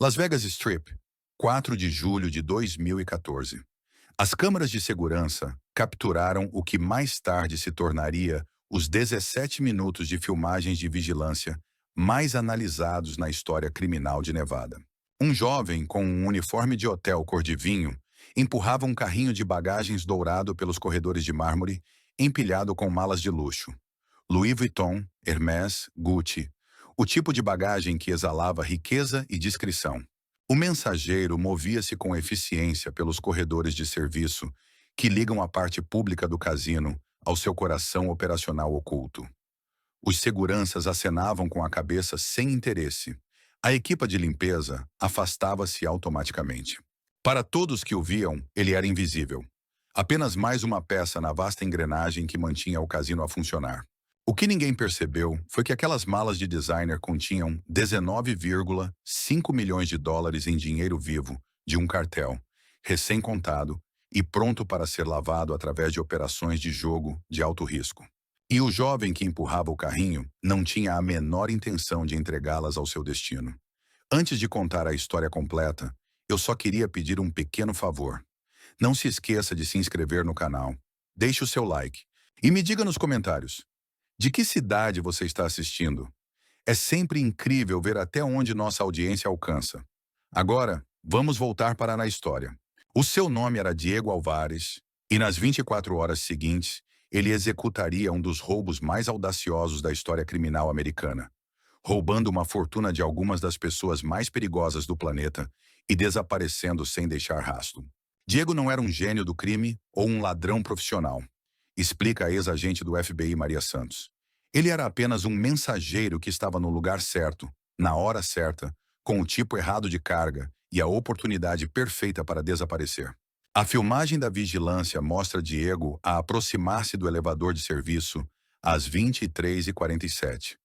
Las Vegas Strip, 4 de julho de 2014. As câmeras de segurança capturaram o que mais tarde se tornaria os 17 minutos de filmagens de vigilância mais analisados na história criminal de Nevada. Um jovem com um uniforme de hotel cor de vinho empurrava um carrinho de bagagens dourado pelos corredores de mármore, empilhado com malas de luxo. Louis Vuitton, Hermès, Gucci. O tipo de bagagem que exalava riqueza e discrição. O mensageiro movia-se com eficiência pelos corredores de serviço que ligam a parte pública do cassino ao seu coração operacional oculto. Os seguranças acenavam com a cabeça sem interesse. A equipa de limpeza afastava-se automaticamente. Para todos que o viam, ele era invisível. Apenas mais uma peça na vasta engrenagem que mantinha o cassino a funcionar. O que ninguém percebeu foi que aquelas malas de designer continham 19,5 milhões de dólares em dinheiro vivo de um cartel, recém-contado e pronto para ser lavado através de operações de jogo de alto risco. E o jovem que empurrava o carrinho não tinha a menor intenção de entregá-las ao seu destino. Antes de contar a história completa, eu só queria pedir um pequeno favor. Não se esqueça de se inscrever no canal, deixe o seu like e me diga nos comentários: de que cidade você está assistindo? É sempre incrível ver até onde nossa audiência alcança. Agora, vamos voltar para a história. O seu nome era Diego Alvares, e nas 24 horas seguintes, ele executaria um dos roubos mais audaciosos da história criminal americana, roubando uma fortuna de algumas das pessoas mais perigosas do planeta e desaparecendo sem deixar rastro. Diego não era um gênio do crime ou um ladrão profissional, explica a ex-agente do FBI Maria Santos. Ele era apenas um mensageiro que estava no lugar certo, na hora certa, com o tipo errado de carga e a oportunidade perfeita para desaparecer. A filmagem da vigilância mostra Diego a aproximar-se do elevador de serviço às 23h47,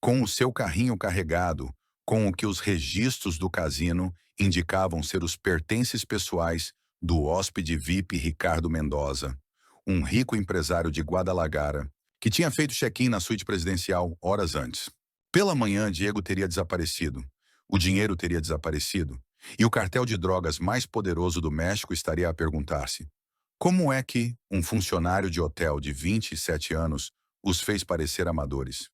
com o seu carrinho carregado, com o que os registros do cassino indicavam ser os pertences pessoais do hóspede VIP Ricardo Mendoza, um rico empresário de Guadalajara, que tinha feito check-in na suíte presidencial horas antes. Pela manhã, Diego teria desaparecido, o dinheiro teria desaparecido, e o cartel de drogas mais poderoso do México estaria a perguntar-se: como é que um funcionário de hotel de 27 anos os fez parecer amadores?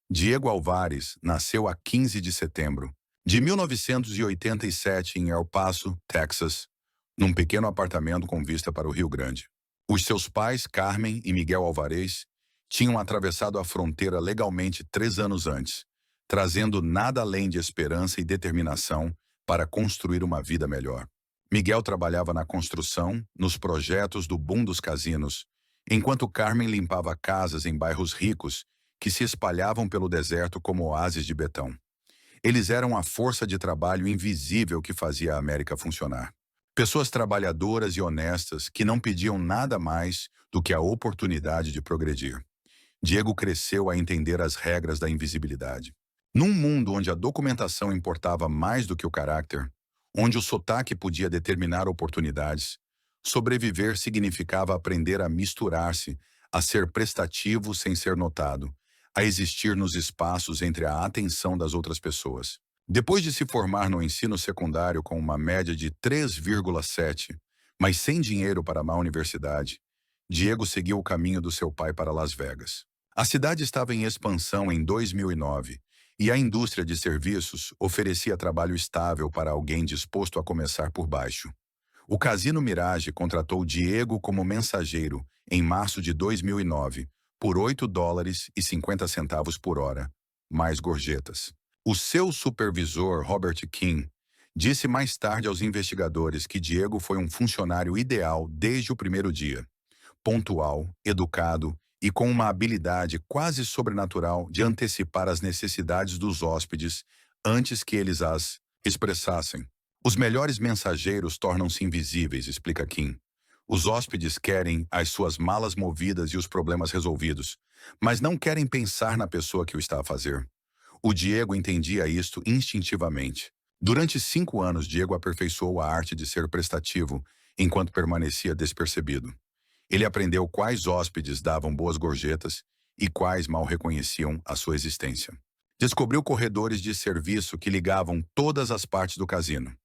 Diego Alvares nasceu a 15 de setembro de 1987 em El Paso, Texas, num pequeno apartamento com vista para o Rio Grande. Os seus pais, Carmen e Miguel Alvarez, tinham atravessado a fronteira legalmente 3 anos antes, trazendo nada além de esperança e determinação para construir uma vida melhor. Miguel trabalhava na construção, nos projetos do boom dos casinos, enquanto Carmen limpava casas em bairros ricos que se espalhavam pelo deserto como oásis de betão. Eles eram a força de trabalho invisível que fazia a América funcionar. Pessoas trabalhadoras e honestas que não pediam nada mais do que a oportunidade de progredir. Diego cresceu a entender as regras da invisibilidade. Num mundo onde a documentação importava mais do que o caráter, onde o sotaque podia determinar oportunidades, sobreviver significava aprender a misturar-se, a ser prestativo sem ser notado, a existir nos espaços entre a atenção das outras pessoas. Depois de se formar no ensino secundário com uma média de 3,7, mas sem dinheiro para uma universidade, Diego seguiu o caminho do seu pai para Las Vegas. A cidade estava em expansão em 2009 e a indústria de serviços oferecia trabalho estável para alguém disposto a começar por baixo. O Casino Mirage contratou Diego como mensageiro em março de 2009 por $8,50 por hora, mais gorjetas. O seu supervisor, Robert King, disse mais tarde aos investigadores que Diego foi um funcionário ideal desde o primeiro dia. Pontual, educado e com uma habilidade quase sobrenatural de antecipar as necessidades dos hóspedes antes que eles as expressassem. Os melhores mensageiros tornam-se invisíveis, explica Kim. Os hóspedes querem as suas malas movidas e os problemas resolvidos, mas não querem pensar na pessoa que o está a fazer. O Diego entendia isto instintivamente. Durante 5 anos, Diego aperfeiçoou a arte de ser prestativo enquanto permanecia despercebido. Ele aprendeu quais hóspedes davam boas gorjetas e quais mal reconheciam a sua existência. Descobriu corredores de serviço que ligavam todas as partes do cassino.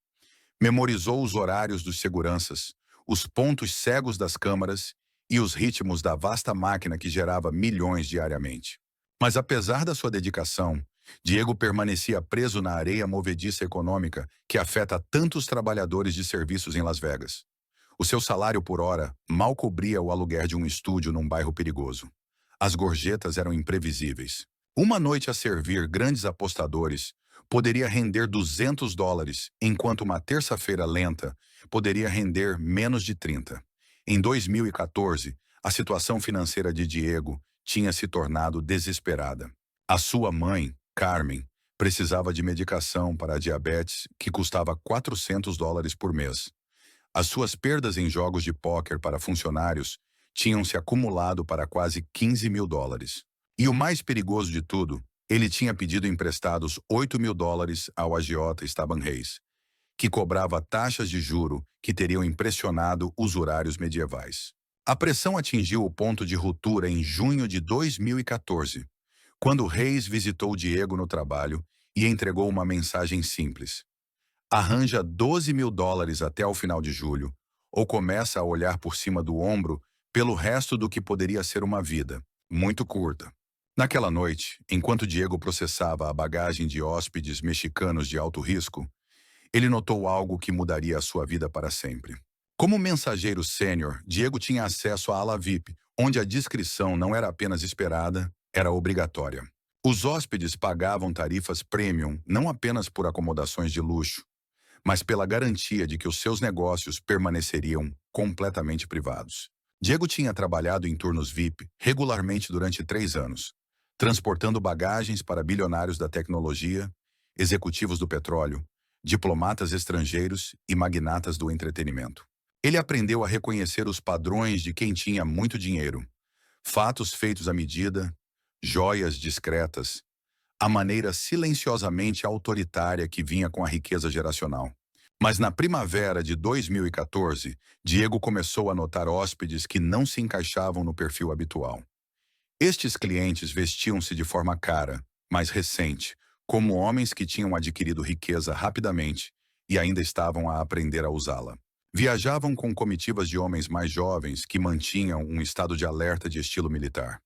Memorizou os horários dos seguranças, os pontos cegos das câmaras e os ritmos da vasta máquina que gerava milhões diariamente. Mas apesar da sua dedicação, Diego permanecia preso na areia movediça econômica que afeta tantos trabalhadores de serviços em Las Vegas. O seu salário por hora mal cobria o aluguer de um estúdio num bairro perigoso. As gorjetas eram imprevisíveis. Uma noite a servir grandes apostadores poderia render US$ 200, enquanto uma terça-feira lenta poderia render menos de 30. Em 2014, a situação financeira de Diego tinha se tornado desesperada. A sua mãe, Carmen, precisava de medicação para a diabetes que custava US$ 400 por mês. As suas perdas em jogos de póquer para funcionários tinham se acumulado para quase US$ 15.000. E o mais perigoso de tudo, ele tinha pedido emprestados US$ 8.000 ao agiota Esteban Reis, que cobrava taxas de juro que teriam impressionado usurários medievais. A pressão atingiu o ponto de ruptura em junho de 2014, quando Reis visitou Diego no trabalho e entregou uma mensagem simples: arranja US$ 12.000 até o final de julho, ou começa a olhar por cima do ombro pelo resto do que poderia ser uma vida muito curta. Naquela noite, enquanto Diego processava a bagagem de hóspedes mexicanos de alto risco, ele notou algo que mudaria a sua vida para sempre. Como mensageiro sênior, Diego tinha acesso à ala VIP, onde a discrição não era apenas esperada, era obrigatória. Os hóspedes pagavam tarifas premium não apenas por acomodações de luxo, mas pela garantia de que os seus negócios permaneceriam completamente privados. Diego tinha trabalhado em turnos VIP regularmente durante 3 anos, transportando bagagens para bilionários da tecnologia, executivos do petróleo, diplomatas estrangeiros e magnatas do entretenimento. Ele aprendeu a reconhecer os padrões de quem tinha muito dinheiro: fatos feitos à medida, joias discretas, a maneira silenciosamente autoritária que vinha com a riqueza geracional. Mas na primavera de 2014, Diego começou a notar hóspedes que não se encaixavam no perfil habitual. Estes clientes vestiam-se de forma cara, mas recente, como homens que tinham adquirido riqueza rapidamente e ainda estavam a aprender a usá-la. Viajavam com comitivas de homens mais jovens que mantinham um estado de alerta de estilo militar.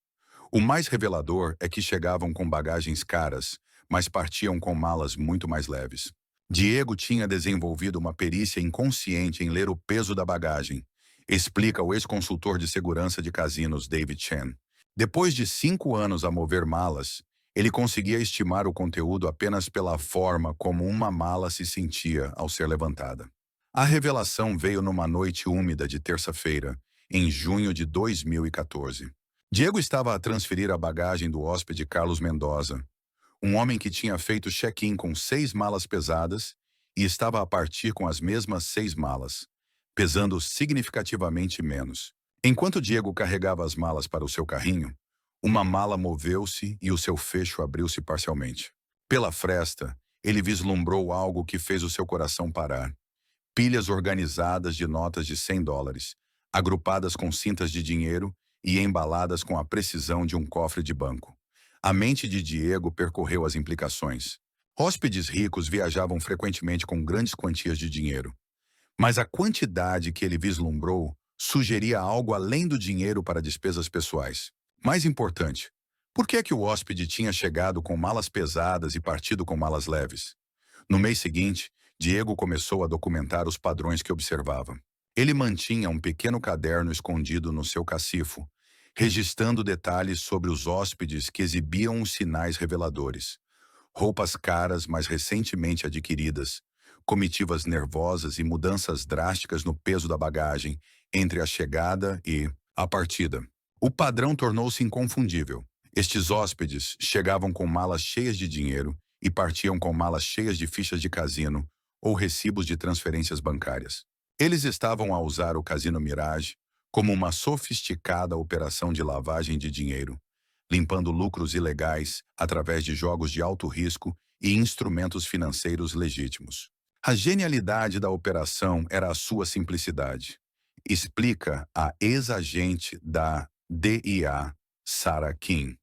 O mais revelador é que chegavam com bagagens caras, mas partiam com malas muito mais leves. Diego tinha desenvolvido uma perícia inconsciente em ler o peso da bagagem, explica o ex-consultor de segurança de casinos David Chen. Depois de 5 anos a mover malas, ele conseguia estimar o conteúdo apenas pela forma como uma mala se sentia ao ser levantada. A revelação veio numa noite úmida de terça-feira, em junho de 2014. Diego estava a transferir a bagagem do hóspede Carlos Mendoza, um homem que tinha feito check-in com 6 malas pesadas e estava a partir com as mesmas 6 malas, pesando significativamente menos. Enquanto Diego carregava as malas para o seu carrinho, uma mala moveu-se e o seu fecho abriu-se parcialmente. Pela fresta, ele vislumbrou algo que fez o seu coração parar: pilhas organizadas de notas de US$ 100, agrupadas com cintas de dinheiro e embaladas com a precisão de um cofre de banco. A mente de Diego percorreu as implicações. Hóspedes ricos viajavam frequentemente com grandes quantias de dinheiro, mas a quantidade que ele vislumbrou sugeria algo além do dinheiro para despesas pessoais. Mais importante, por que é que o hóspede tinha chegado com malas pesadas e partido com malas leves? No mês seguinte, Diego começou a documentar os padrões que observava. Ele mantinha um pequeno caderno escondido no seu cacifo, registrando detalhes sobre os hóspedes que exibiam os sinais reveladores: roupas caras mas recentemente adquiridas, comitivas nervosas e mudanças drásticas no peso da bagagem entre a chegada e a partida. O padrão tornou-se inconfundível. Estes hóspedes chegavam com malas cheias de dinheiro e partiam com malas cheias de fichas de cassino ou recibos de transferências bancárias. Eles estavam a usar o Casino Mirage como uma sofisticada operação de lavagem de dinheiro, limpando lucros ilegais através de jogos de alto risco e instrumentos financeiros legítimos. A genialidade da operação era a sua simplicidade, explica a ex-agente da DIA, Sarah Kim.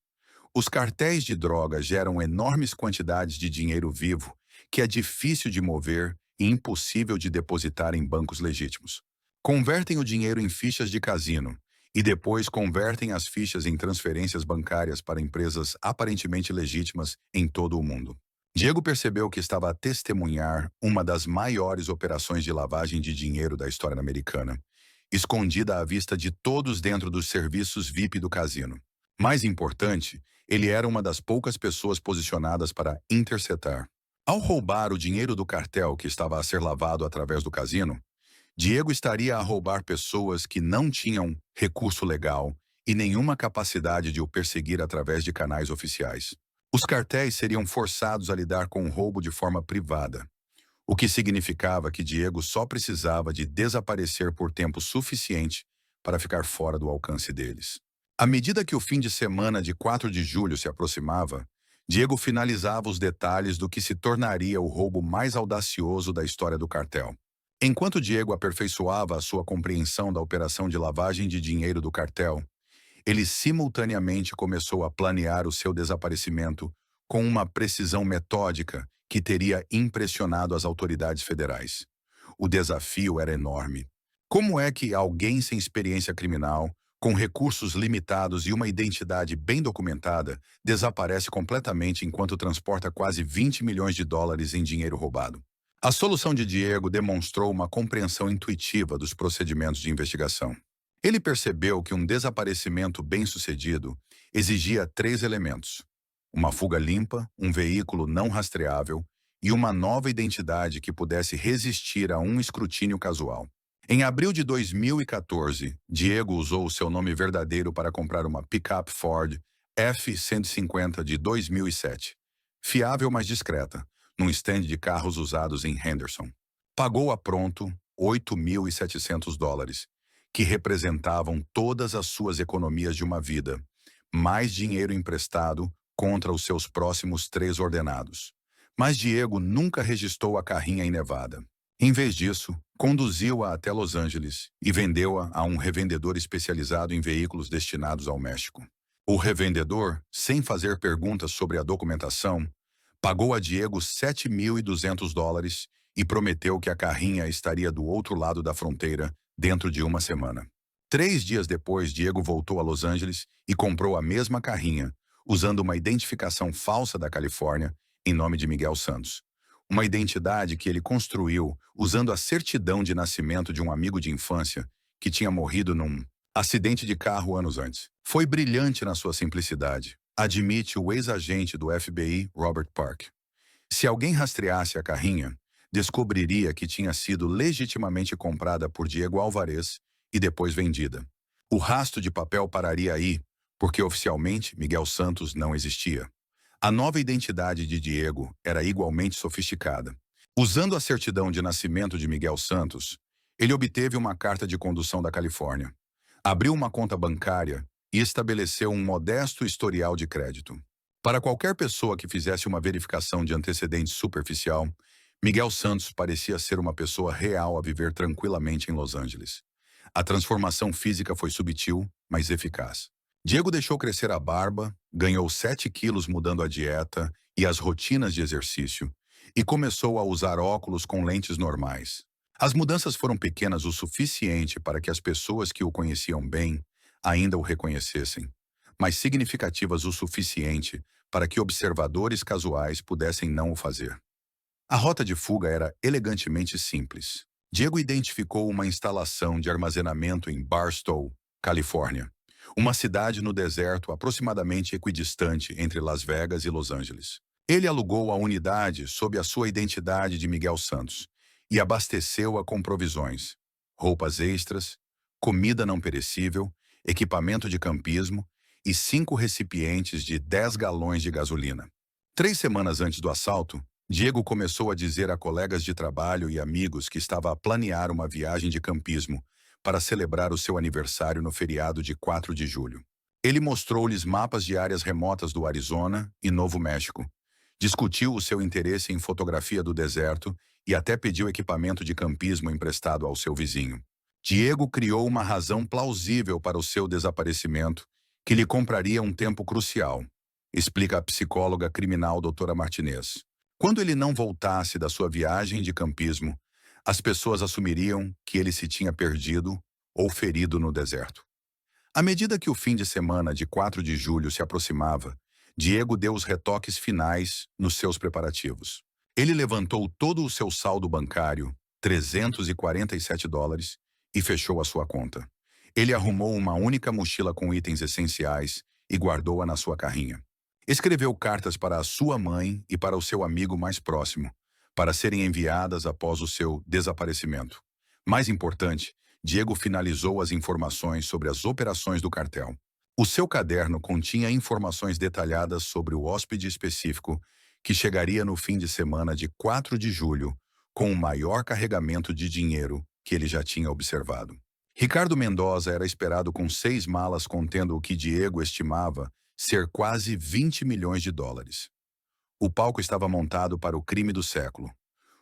Os cartéis de droga geram enormes quantidades de dinheiro vivo que é difícil de mover e impossível de depositar em bancos legítimos. Convertem o dinheiro em fichas de cassino e depois convertem as fichas em transferências bancárias para empresas aparentemente legítimas em todo o mundo. Diego percebeu que estava a testemunhar uma das maiores operações de lavagem de dinheiro da história americana, escondida à vista de todos dentro dos serviços VIP do cassino. Mais importante, ele era uma das poucas pessoas posicionadas para interceptar. Ao roubar o dinheiro do cartel que estava a ser lavado através do cassino, Diego estaria a roubar pessoas que não tinham recurso legal e nenhuma capacidade de o perseguir através de canais oficiais. Os cartéis seriam forçados a lidar com o roubo de forma privada, o que significava que Diego só precisava de desaparecer por tempo suficiente para ficar fora do alcance deles. À medida que o fim de semana de 4 de julho se aproximava, Diego finalizava os detalhes do que se tornaria o roubo mais audacioso da história do cartel. Enquanto Diego aperfeiçoava a sua compreensão da operação de lavagem de dinheiro do cartel, ele simultaneamente começou a planear o seu desaparecimento com uma precisão metódica que teria impressionado as autoridades federais. O desafio era enorme. Como é que alguém sem experiência criminal, com recursos limitados e uma identidade bem documentada, desaparece completamente enquanto transporta quase 20 milhões de dólares em dinheiro roubado? A solução de Diego demonstrou uma compreensão intuitiva dos procedimentos de investigação. Ele percebeu que um desaparecimento bem-sucedido exigia 3 elementos: uma fuga limpa, um veículo não rastreável e uma nova identidade que pudesse resistir a um escrutínio casual. Em abril de 2014, Diego usou o seu nome verdadeiro para comprar uma picape Ford F-150 de 2007, fiável mas discreta, num stand de carros usados em Henderson. Pagou a pronto $8.700, que representavam todas as suas economias de uma vida, mais dinheiro emprestado contra os seus próximos 3 ordenados. Mas Diego nunca registrou a carrinha em Nevada. Em vez disso, conduziu-a até Los Angeles e vendeu-a a um revendedor especializado em veículos destinados ao México. O revendedor, sem fazer perguntas sobre a documentação, pagou a Diego $7.200 e prometeu que a carrinha estaria do outro lado da fronteira dentro de uma semana. 3 dias depois, Diego voltou a Los Angeles e comprou a mesma carrinha, usando uma identificação falsa da Califórnia em nome de Miguel Santos. Uma identidade que ele construiu usando a certidão de nascimento de um amigo de infância que tinha morrido num acidente de carro anos antes. Foi brilhante na sua simplicidade, admite o ex-agente do FBI, Robert Park. Se alguém rastreasse a carrinha, descobriria que tinha sido legitimamente comprada por Diego Alvarez e depois vendida. O rastro de papel pararia aí, porque oficialmente Miguel Santos não existia. A nova identidade de Diego era igualmente sofisticada. Usando a certidão de nascimento de Miguel Santos, ele obteve uma carta de condução da Califórnia, abriu uma conta bancária e estabeleceu um modesto historial de crédito. Para qualquer pessoa que fizesse uma verificação de antecedentes superficial, Miguel Santos parecia ser uma pessoa real a viver tranquilamente em Los Angeles. A transformação física foi sutil, mas eficaz. Diego deixou crescer a barba, ganhou 7 quilos mudando a dieta e as rotinas de exercício, e começou a usar óculos com lentes normais. As mudanças foram pequenas o suficiente para que as pessoas que o conheciam bem ainda o reconhecessem, mas significativas o suficiente para que observadores casuais pudessem não o fazer. A rota de fuga era elegantemente simples. Diego identificou uma instalação de armazenamento em Barstow, Califórnia, uma cidade no deserto aproximadamente equidistante entre Las Vegas e Los Angeles. Ele alugou a unidade sob a sua identidade de Miguel Santos e abasteceu-a com provisões, roupas extras, comida não perecível, equipamento de campismo e 5 recipientes de 10 galões de gasolina. 3 semanas antes do assalto, Diego começou a dizer a colegas de trabalho e amigos que estava a planear uma viagem de campismo para celebrar o seu aniversário no feriado de 4 de julho. Ele mostrou-lhes mapas de áreas remotas do Arizona e Novo México, discutiu o seu interesse em fotografia do deserto e até pediu equipamento de campismo emprestado ao seu vizinho. Diego criou uma razão plausível para o seu desaparecimento, que lhe compraria um tempo crucial, explica a psicóloga criminal doutora Martinez. Quando ele não voltasse da sua viagem de campismo, as pessoas assumiriam que ele se tinha perdido ou ferido no deserto. À medida que o fim de semana de 4 de julho se aproximava, Diego deu os retoques finais nos seus preparativos. Ele levantou todo o seu saldo bancário, $347, e fechou a sua conta. Ele arrumou uma única mochila com itens essenciais e guardou-a na sua carrinha. Escreveu cartas para a sua mãe e para o seu amigo mais próximo, para serem enviadas após o seu desaparecimento. Mais importante, Diego finalizou as informações sobre as operações do cartel. O seu caderno continha informações detalhadas sobre o hóspede específico que chegaria no fim de semana de 4 de julho com o maior carregamento de dinheiro que ele já tinha observado. Ricardo Mendoza era esperado com 6 malas contendo o que Diego estimava ser quase $20 milhões. O palco estava montado para o crime do século.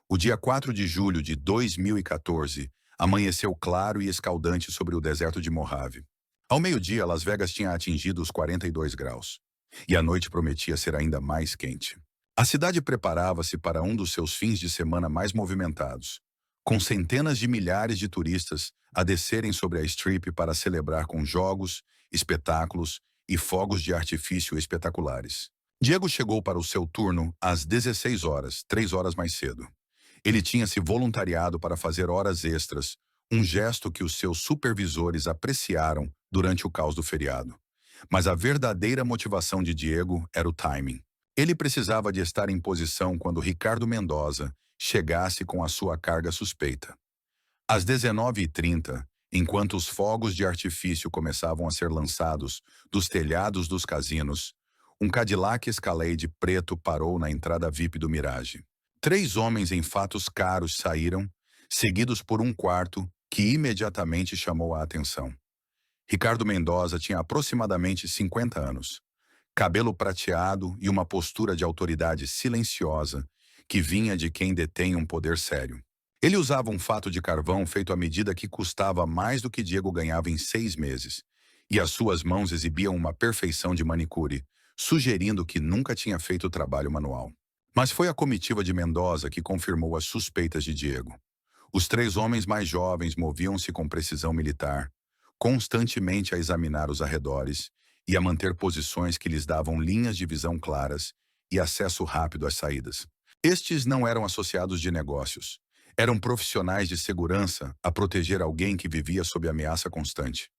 O dia 4 de julho de 2014 amanheceu claro e escaldante sobre o deserto de Mojave. Ao meio-dia, Las Vegas tinha atingido os 42 graus. E a noite prometia ser ainda mais quente. A cidade preparava-se para um dos seus fins de semana mais movimentados, com centenas de milhares de turistas a descerem sobre a Strip para celebrar com jogos, espetáculos e fogos de artifício espetaculares. Diego chegou para o seu turno às 16 horas, 3 horas mais cedo. Ele tinha se voluntariado para fazer horas extras, um gesto que os seus supervisores apreciaram durante o caos do feriado. Mas a verdadeira motivação de Diego era o timing. Ele precisava de estar em posição quando Ricardo Mendoza chegasse com a sua carga suspeita. Às 19h30, enquanto os fogos de artifício começavam a ser lançados dos telhados dos casinos, um Cadillac Escalade preto parou na entrada VIP do Mirage. 3 homens em fatos caros saíram, seguidos por um quarto que imediatamente chamou a atenção. Ricardo Mendoza tinha aproximadamente 50 anos, cabelo prateado e uma postura de autoridade silenciosa que vinha de quem detém um poder sério. Ele usava um fato de carvão feito à medida que custava mais do que Diego ganhava em 6 meses, e as suas mãos exibiam uma perfeição de manicure, sugerindo que nunca tinha feito trabalho manual. Mas foi a comitiva de Mendoza que confirmou as suspeitas de Diego. Os 3 homens mais jovens moviam-se com precisão militar, constantemente a examinar os arredores e a manter posições que lhes davam linhas de visão claras e acesso rápido às saídas. Estes não eram associados de negócios. Eram profissionais de segurança a proteger alguém que vivia sob ameaça constante.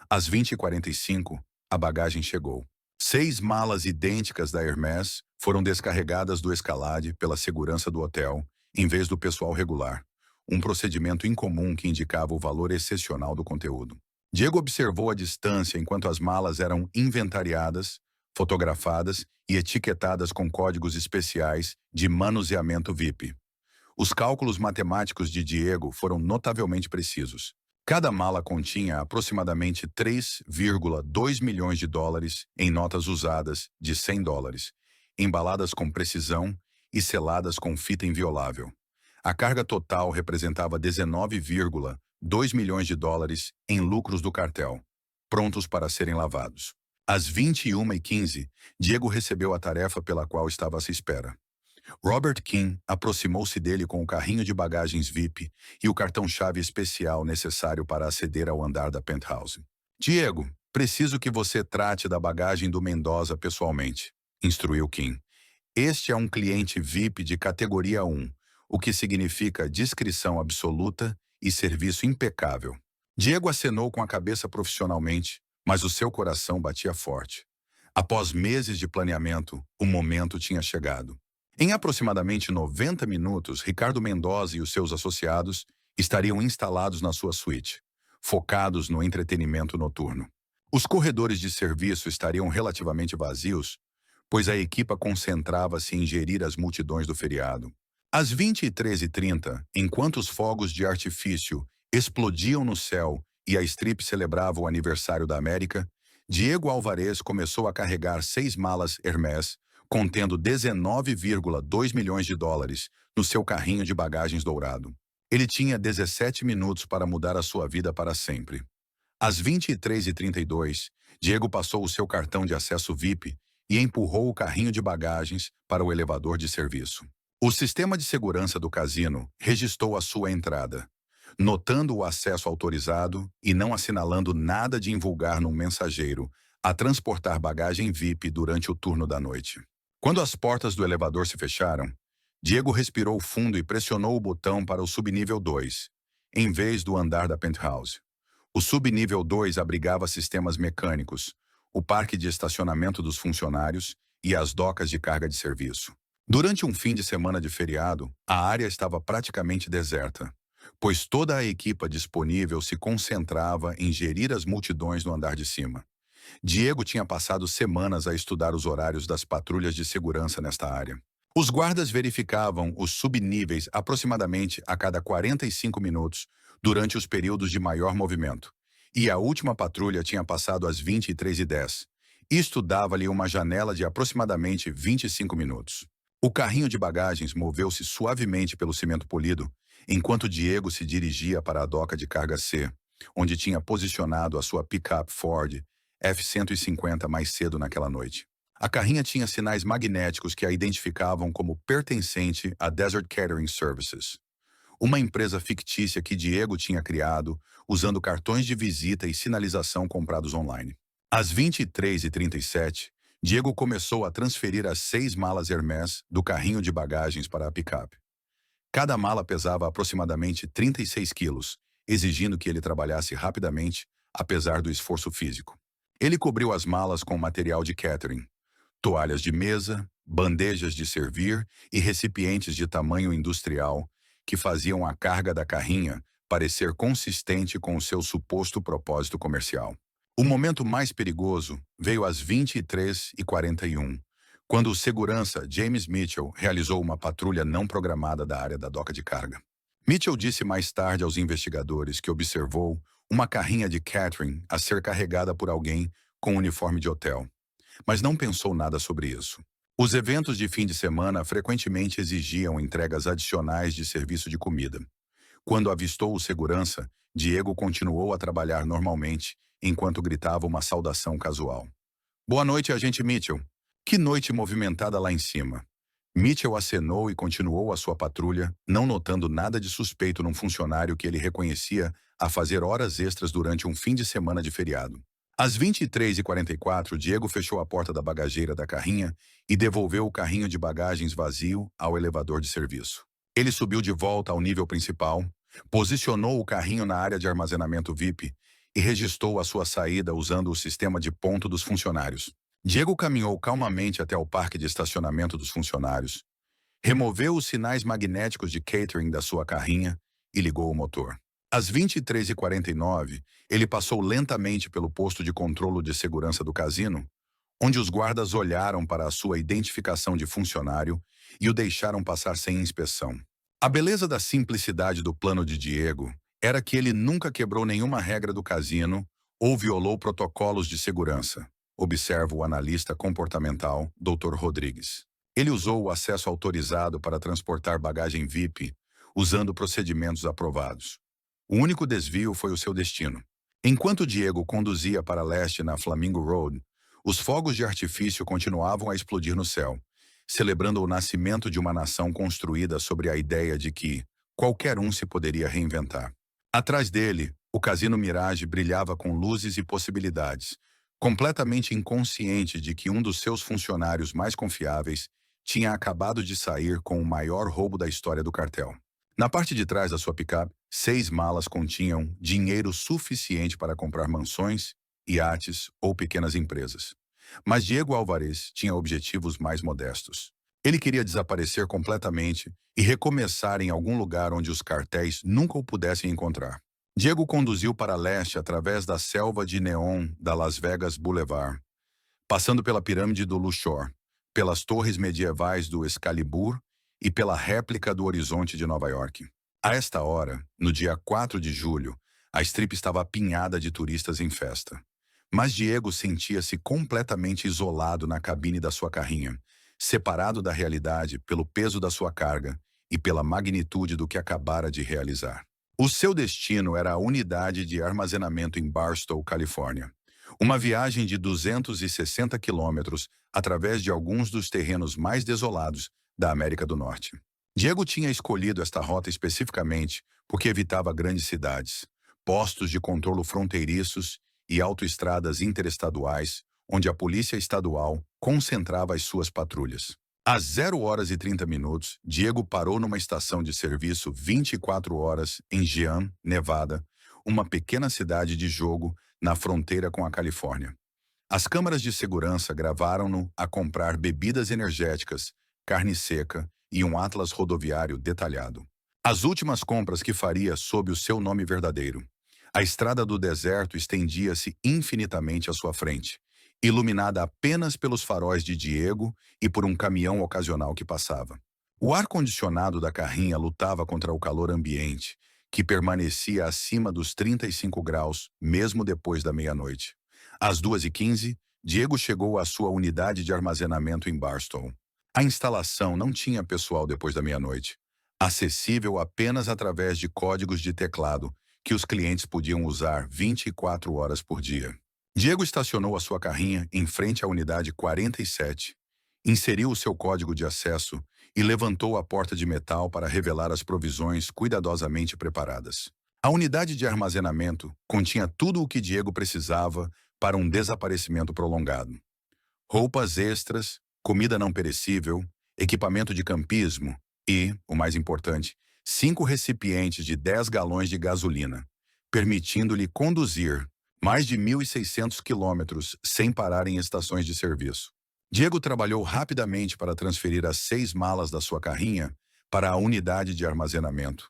Às 20h45, a bagagem chegou. 6 malas idênticas da Hermès foram descarregadas do Escalade pela segurança do hotel, em vez do pessoal regular, um procedimento incomum que indicava o valor excepcional do conteúdo. Diego observou a distância enquanto as malas eram inventariadas, fotografadas e etiquetadas com códigos especiais de manuseamento VIP. Os cálculos matemáticos de Diego foram notavelmente precisos. Cada mala continha aproximadamente $3,2 milhões em notas usadas de $100, embaladas com precisão e seladas com fita inviolável. A carga total representava $19,2 milhões em lucros do cartel, prontos para serem lavados. Às 21h15, Diego recebeu a tarefa pela qual estava à sua espera. Robert King aproximou-se dele com o carrinho de bagagens VIP e o cartão-chave especial necessário para aceder ao andar da penthouse. Diego, preciso que você trate da bagagem do Mendoza pessoalmente, instruiu King. Este é um cliente VIP de categoria 1, o que significa discrição absoluta e serviço impecável. Diego acenou com a cabeça profissionalmente, mas o seu coração batia forte. Após meses de planeamento, o momento tinha chegado. Em aproximadamente 90 minutos, Ricardo Mendoza e os seus associados estariam instalados na sua suíte, focados no entretenimento noturno. Os corredores de serviço estariam relativamente vazios, pois a equipa concentrava-se em gerir as multidões do feriado. Às 23h30, enquanto os fogos de artifício explodiam no céu e a Strip celebrava o aniversário da América, Diego Alvarez começou a carregar 6 malas Hermès, contendo $19,2 milhões no seu carrinho de bagagens dourado. Ele tinha 17 minutos para mudar a sua vida para sempre. Às 23h32, Diego passou o seu cartão de acesso VIP e empurrou o carrinho de bagagens para o elevador de serviço. O sistema de segurança do cassino registrou a sua entrada, notando o acesso autorizado e não assinalando nada de invulgar num mensageiro a transportar bagagem VIP durante o turno da noite. Quando as portas do elevador se fecharam, Diego respirou fundo e pressionou o botão para o subnível 2, em vez do andar da penthouse. O subnível 2 abrigava sistemas mecânicos, o parque de estacionamento dos funcionários e as docas de carga de serviço. Durante um fim de semana de feriado, a área estava praticamente deserta, pois toda a equipa disponível se concentrava em gerir as multidões no andar de cima. Diego tinha passado semanas a estudar os horários das patrulhas de segurança nesta área. Os guardas verificavam os subníveis aproximadamente a cada 45 minutos durante os períodos de maior movimento, e a última patrulha tinha passado às 23h10. Isto dava-lhe uma janela de aproximadamente 25 minutos. O carrinho de bagagens moveu-se suavemente pelo cimento polido, enquanto Diego se dirigia para a doca de carga C, onde tinha posicionado a sua picape Ford F-150 mais cedo naquela noite. A carrinha tinha sinais magnéticos que a identificavam como pertencente à Desert Catering Services, uma empresa fictícia que Diego tinha criado usando cartões de visita e sinalização comprados online. Às 23h37, Diego começou a transferir as 6 malas Hermès do carrinho de bagagens para a picape. Cada mala pesava aproximadamente 36 quilos, exigindo que ele trabalhasse rapidamente, apesar do esforço físico. Ele cobriu as malas com material de catering, toalhas de mesa, bandejas de servir e recipientes de tamanho industrial que faziam a carga da carrinha parecer consistente com o seu suposto propósito comercial. O momento mais perigoso veio às 23h41, quando o segurança James Mitchell realizou uma patrulha não programada da área da doca de carga. Mitchell disse mais tarde aos investigadores que observou uma carrinha de catering a ser carregada por alguém com uniforme de hotel, mas não pensou nada sobre isso. Os eventos de fim de semana frequentemente exigiam entregas adicionais de serviço de comida. Quando avistou o segurança, Diego continuou a trabalhar normalmente, enquanto gritava uma saudação casual. "Boa noite, agente Mitchell. Que noite movimentada lá em cima." Mitchell acenou e continuou a sua patrulha, não notando nada de suspeito num funcionário que ele reconhecia a fazer horas extras durante um fim de semana de feriado. Às 23h44, Diego fechou a porta da bagageira da carrinha e devolveu o carrinho de bagagens vazio ao elevador de serviço. Ele subiu de volta ao nível principal, posicionou o carrinho na área de armazenamento VIP e registrou a sua saída usando o sistema de ponto dos funcionários. Diego caminhou calmamente até o parque de estacionamento dos funcionários, removeu os sinais magnéticos de catering da sua carrinha e ligou o motor. Às 23h49, ele passou lentamente pelo posto de controle de segurança do cassino, onde os guardas olharam para a sua identificação de funcionário e o deixaram passar sem inspeção. A beleza da simplicidade do plano de Diego era que ele nunca quebrou nenhuma regra do cassino ou violou protocolos de segurança, observa o analista comportamental Dr. Rodrigues. Ele usou o acesso autorizado para transportar bagagem VIP, usando procedimentos aprovados. O único desvio foi o seu destino. Enquanto Diego conduzia para leste na Flamingo Road, os fogos de artifício continuavam a explodir no céu, celebrando o nascimento de uma nação construída sobre a ideia de que qualquer um se poderia reinventar. Atrás dele, o Casino Mirage brilhava com luzes e possibilidades, completamente inconsciente de que um dos seus funcionários mais confiáveis tinha acabado de sair com o maior roubo da história do cartel. Na parte de trás da sua picape, 6 malas continham dinheiro suficiente para comprar mansões, iates ou pequenas empresas. Mas Diego Álvares tinha objetivos mais modestos. Ele queria desaparecer completamente e recomeçar em algum lugar onde os cartéis nunca o pudessem encontrar. Diego conduziu para leste através da selva de neon da Las Vegas Boulevard, passando pela pirâmide do Luxor, pelas torres medievais do Excalibur e pela réplica do Horizonte de Nova York. A esta hora, no dia 4 de julho, a Strip estava apinhada de turistas em festa. Mas Diego sentia-se completamente isolado na cabine da sua carrinha, separado da realidade pelo peso da sua carga e pela magnitude do que acabara de realizar. O seu destino era a unidade de armazenamento em Barstow, Califórnia, Uma viagem de 260 quilômetros através de alguns dos terrenos mais desolados da América do Norte. Diego tinha escolhido esta rota especificamente porque evitava grandes cidades, postos de controlo fronteiriços e autoestradas interestaduais, onde a polícia estadual concentrava as suas patrulhas. Às 0 horas e 30 minutos, Diego parou numa estação de serviço 24 horas em Jean, Nevada, uma pequena cidade de jogo na fronteira com a Califórnia. As câmaras de segurança gravaram-no a comprar bebidas energéticas, carne seca e um atlas rodoviário detalhado. As últimas compras que faria sob o seu nome verdadeiro. A estrada do deserto estendia-se infinitamente à sua frente, iluminada apenas pelos faróis de Diego e por um caminhão ocasional que passava. O ar-condicionado da carrinha lutava contra o calor ambiente, que permanecia acima dos 35 graus, mesmo depois da meia-noite. Às 2h15, Diego chegou à sua unidade de armazenamento em Barstow. A instalação não tinha pessoal depois da meia-noite, acessível apenas através de códigos de teclado que os clientes podiam usar 24 horas por dia. Diego estacionou a sua carrinha em frente à unidade 47, inseriu o seu código de acesso e levantou a porta de metal para revelar as provisões cuidadosamente preparadas. A unidade de armazenamento continha tudo o que Diego precisava para um desaparecimento prolongado. Roupas extras, comida não perecível, equipamento de campismo e, o mais importante, 5 recipientes de 10 galões de gasolina, permitindo-lhe conduzir mais de 1.600 quilômetros sem parar em estações de serviço. Diego trabalhou rapidamente para transferir as 6 malas da sua carrinha para a unidade de armazenamento,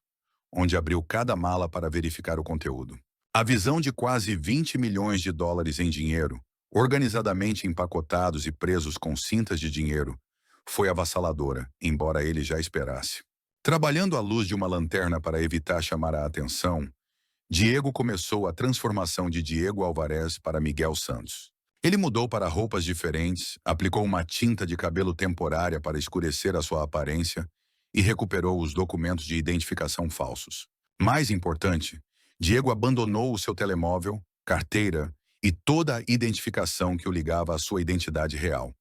onde abriu cada mala para verificar o conteúdo. A visão de quase 20 milhões de dólares em dinheiro, organizadamente empacotados e presos com cintas de dinheiro, foi avassaladora, embora ele já esperasse. Trabalhando à luz de uma lanterna para evitar chamar a atenção, Diego começou a transformação de Diego Alvarez para Miguel Santos. Ele mudou para roupas diferentes, aplicou uma tinta de cabelo temporária para escurecer a sua aparência e recuperou os documentos de identificação falsos. Mais importante, Diego abandonou o seu telemóvel, carteira e toda a identificação que o ligava à sua identidade real.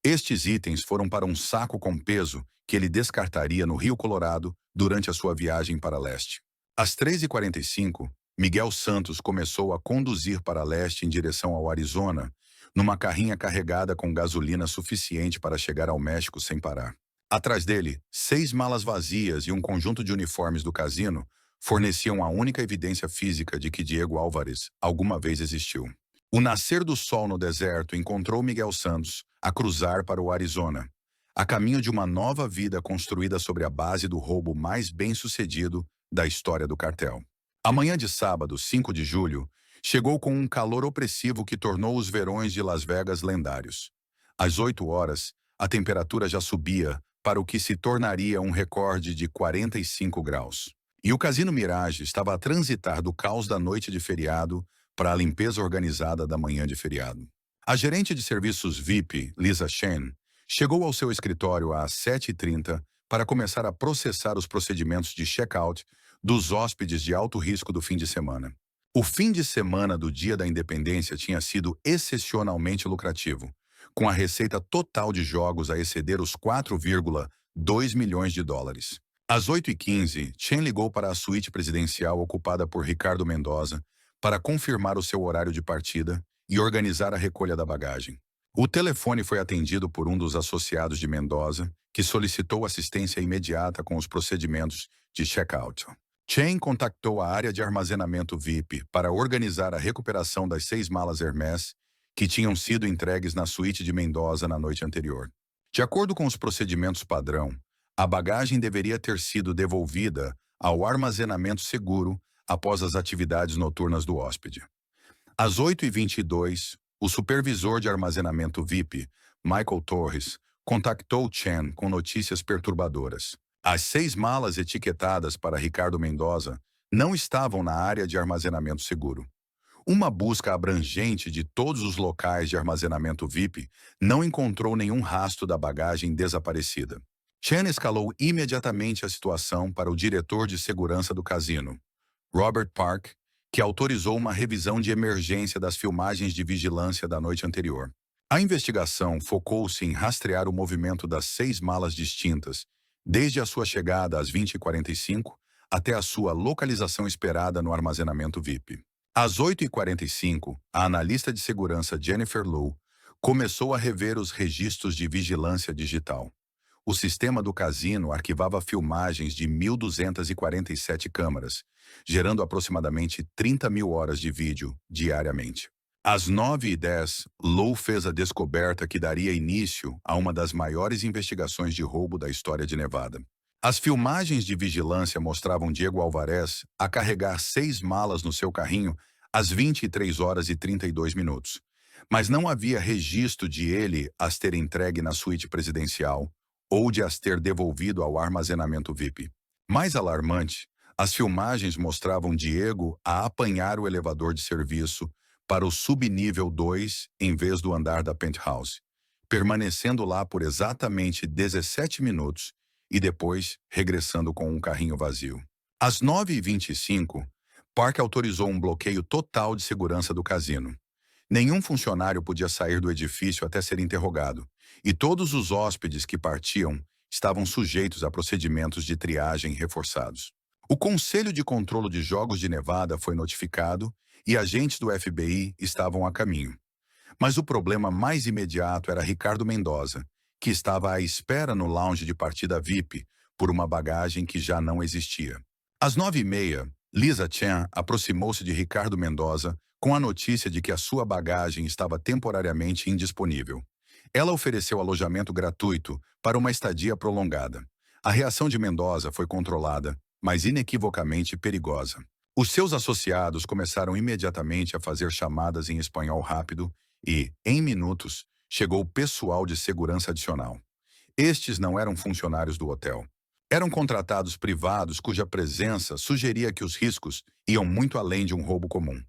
Estes itens foram para um saco com peso que ele descartaria no Rio Colorado durante a sua viagem para leste. Às 3h45, Miguel Santos começou a conduzir para leste em direção ao Arizona, numa carrinha carregada com gasolina suficiente para chegar ao México sem parar. Atrás dele, 6 malas vazias e um conjunto de uniformes do cassino forneciam a única evidência física de que Diego Álvares alguma vez existiu. O nascer do sol no deserto encontrou Miguel Santos a cruzar para o Arizona, a caminho de uma nova vida construída sobre a base do roubo mais bem-sucedido da história do cartel. A manhã de sábado, 5 de julho, chegou com um calor opressivo que tornou os verões de Las Vegas lendários. Às 8 horas, a temperatura já subia para o que se tornaria um recorde de 45 graus. E o Cassino Mirage estava a transitar do caos da noite de feriado para a limpeza organizada da manhã de feriado. A gerente de serviços VIP, Lisa Chen, chegou ao seu escritório às 7h30 para começar a processar os procedimentos de check-out dos hóspedes de alto risco do fim de semana. O fim de semana do Dia da Independência tinha sido excepcionalmente lucrativo, com a receita total de jogos a exceder os 4,2 milhões de dólares. Às 8h15, Chen ligou para a suíte presidencial ocupada por Ricardo Mendoza para confirmar o seu horário de partida e organizar a recolha da bagagem. O telefone foi atendido por um dos associados de Mendoza, que solicitou assistência imediata com os procedimentos de check-out. Chen contactou a área de armazenamento VIP para organizar a recuperação das 6 malas Hermès que tinham sido entregues na suíte de Mendoza na noite anterior. De acordo com os procedimentos padrão, a bagagem deveria ter sido devolvida ao armazenamento seguro após as atividades noturnas do hóspede. Às 8h22, o supervisor de armazenamento VIP, Michael Torres, contactou Chen com notícias perturbadoras. As 6 malas etiquetadas para Ricardo Mendoza não estavam na área de armazenamento seguro. Uma busca abrangente de todos os locais de armazenamento VIP não encontrou nenhum rastro da bagagem desaparecida. Chen escalou imediatamente a situação para o diretor de segurança do cassino, Robert Park, que autorizou uma revisão de emergência das filmagens de vigilância da noite anterior. A investigação focou-se em rastrear o movimento das 6 malas distintas, desde a sua chegada às 20h45 até a sua localização esperada no armazenamento VIP. Às 8h45, a analista de segurança Jennifer Lowe começou a rever os registros de vigilância digital. O sistema do cassino arquivava filmagens de 1.247 câmaras, gerando aproximadamente 30 mil horas de vídeo diariamente. Às 9h10, Lowe fez a descoberta que daria início a uma das maiores investigações de roubo da história de Nevada. As filmagens de vigilância mostravam Diego Alvarez a carregar 6 malas no seu carrinho às 23h32, mas não havia registro de ele as ter entregue na suíte presidencial ou de as ter devolvido ao armazenamento VIP. Mais alarmante, as filmagens mostravam Diego a apanhar o elevador de serviço para o subnível 2 em vez do andar da penthouse, permanecendo lá por exatamente 17 minutos e depois regressando com um carrinho vazio. Às 9h25, Park autorizou um bloqueio total de segurança do cassino. Nenhum funcionário podia sair do edifício até ser interrogado, e todos os hóspedes que partiam estavam sujeitos a procedimentos de triagem reforçados. O Conselho de Controlo de Jogos de Nevada foi notificado e agentes do FBI estavam a caminho. Mas o problema mais imediato era Ricardo Mendoza, que estava à espera no lounge de partida VIP por uma bagagem que já não existia. Às 9h30, Lisa Chan aproximou-se de Ricardo Mendoza com a notícia de que a sua bagagem estava temporariamente indisponível. Ela ofereceu alojamento gratuito para uma estadia prolongada. A reação de Mendoza foi controlada, mas inequivocamente perigosa. Os seus associados começaram imediatamente a fazer chamadas em espanhol rápido e, em minutos, chegou pessoal de segurança adicional. Estes não eram funcionários do hotel. Eram contratados privados cuja presença sugeria que os riscos iam muito além de um roubo comum.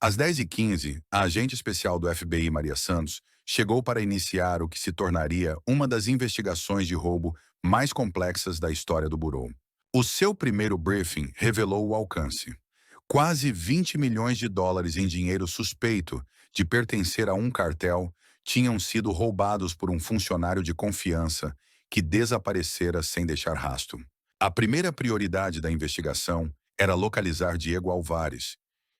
Às 10h15, a agente especial do FBI Maria Santos chegou para iniciar o que se tornaria uma das investigações de roubo mais complexas da história do Bureau. O seu primeiro briefing revelou o alcance. Quase 20 milhões de dólares em dinheiro suspeito de pertencer a um cartel tinham sido roubados por um funcionário de confiança que desaparecera sem deixar rastro. A primeira prioridade da investigação era localizar Diego Alvarez,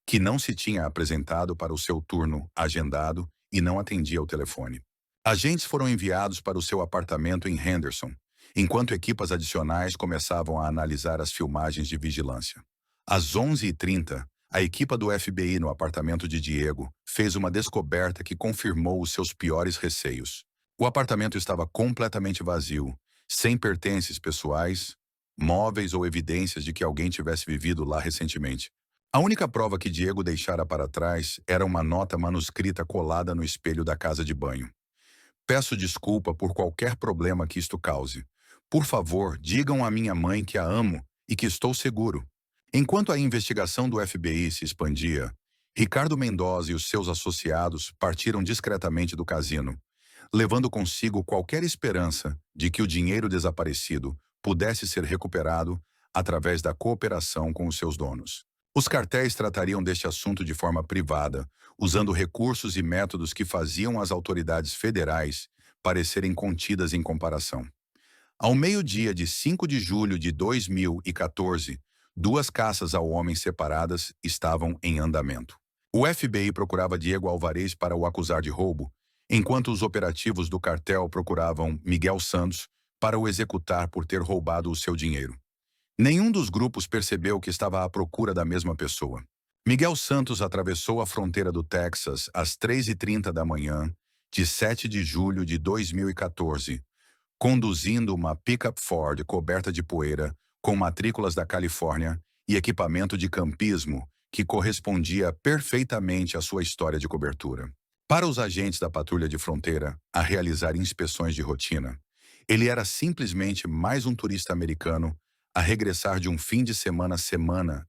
que não se tinha apresentado para o seu turno agendado e não atendia ao telefone. Agentes foram enviados para o seu apartamento em Henderson, enquanto equipas adicionais começavam a analisar as filmagens de vigilância. Às 11h30, a equipa do FBI no apartamento de Diego fez uma descoberta que confirmou os seus piores receios. O apartamento estava completamente vazio, sem pertences pessoais, móveis ou evidências de que alguém tivesse vivido lá recentemente. A única prova que Diego deixara para trás era uma nota manuscrita colada no espelho da casa de banho. Peço desculpa por qualquer problema que isto cause. Por favor, digam à minha mãe que a amo e que estou seguro. Enquanto a investigação do FBI se expandia, Ricardo Mendoza e os seus associados partiram discretamente do cassino, levando consigo qualquer esperança de que o dinheiro desaparecido pudesse ser recuperado através da cooperação com os seus donos. Os cartéis tratariam deste assunto de forma privada, usando recursos e métodos que faziam as autoridades federais parecerem contidas em comparação. Ao meio-dia de 5 de julho de 2014, 2 caças ao homem separadas estavam em andamento. O FBI procurava Diego Alvarez para o acusar de roubo, enquanto os operativos do cartel procuravam Miguel Santos para o executar por ter roubado o seu dinheiro. Nenhum dos grupos percebeu que estava à procura da mesma pessoa. Miguel Santos atravessou a fronteira do Texas às 3h30 da manhã de 7 de julho de 2014, conduzindo uma pick-up Ford coberta de poeira com matrículas da Califórnia e equipamento de campismo que correspondia perfeitamente à sua história de cobertura. Para os agentes da patrulha de fronteira a realizar inspeções de rotina, ele era simplesmente mais um turista americano a regressar de um fim de semana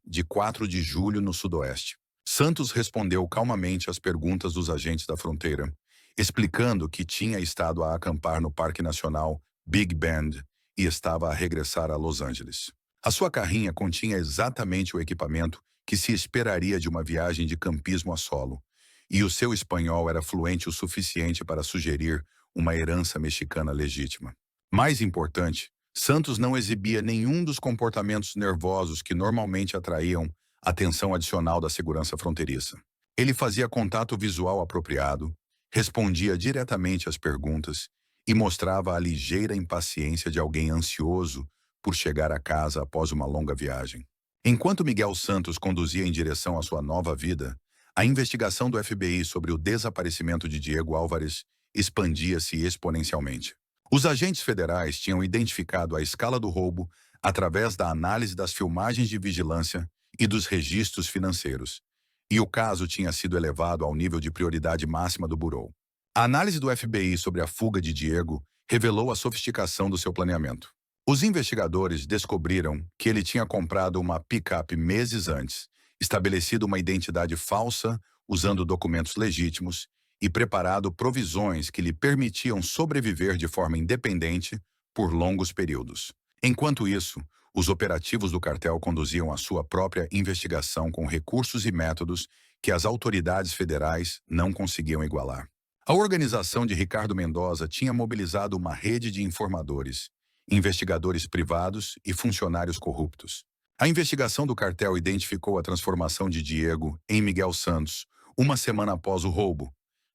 de 4 de julho no Sudoeste. Santos respondeu calmamente às perguntas dos agentes da fronteira, explicando que tinha estado a acampar no Parque Nacional Big Bend e estava a regressar a Los Angeles. A sua carrinha continha exatamente o equipamento que se esperaria de uma viagem de campismo a solo, e o seu espanhol era fluente o suficiente para sugerir uma herança mexicana legítima. Mais importante, Santos não exibia nenhum dos comportamentos nervosos que normalmente atraíam atenção adicional da segurança fronteiriça. Ele fazia contato visual apropriado, respondia diretamente às perguntas e mostrava a ligeira impaciência de alguém ansioso por chegar a casa após uma longa viagem. Enquanto Miguel Santos conduzia em direção à sua nova vida, a investigação do FBI sobre o desaparecimento de Diego Álvares expandia-se exponencialmente. Os agentes federais tinham identificado a escala do roubo através da análise das filmagens de vigilância e dos registros financeiros, e o caso tinha sido elevado ao nível de prioridade máxima do Bureau. A análise do FBI sobre a fuga de Diego revelou a sofisticação do seu planeamento. Os investigadores descobriram que ele tinha comprado uma picape meses antes, estabelecido uma identidade falsa usando documentos legítimos e preparado provisões que lhe permitiam sobreviver de forma independente por longos períodos. Enquanto isso, os operativos do cartel conduziam a sua própria investigação com recursos e métodos que as autoridades federais não conseguiam igualar. A organização de Ricardo Mendoza tinha mobilizado uma rede de informadores, investigadores privados e funcionários corruptos. A investigação do cartel identificou a transformação de Diego em Miguel Santos uma semana após o roubo,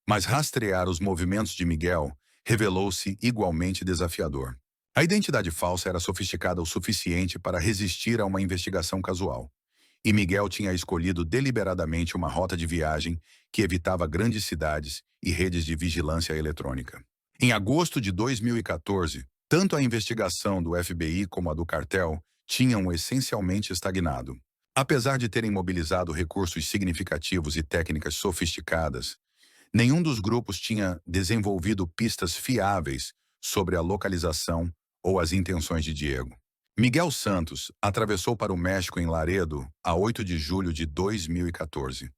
mas rastrear os movimentos de Miguel revelou-se igualmente desafiador. A identidade falsa era sofisticada o suficiente para resistir a uma investigação casual, e Miguel tinha escolhido deliberadamente uma rota de viagem que evitava grandes cidades e redes de vigilância eletrônica. Em agosto de 2014, tanto a investigação do FBI como a do cartel tinham essencialmente estagnado. Apesar de terem mobilizado recursos significativos e técnicas sofisticadas, nenhum dos grupos tinha desenvolvido pistas fiáveis sobre a localização ou as intenções de Diego. Miguel Santos atravessou para o México em Laredo a 8 de julho de 2014,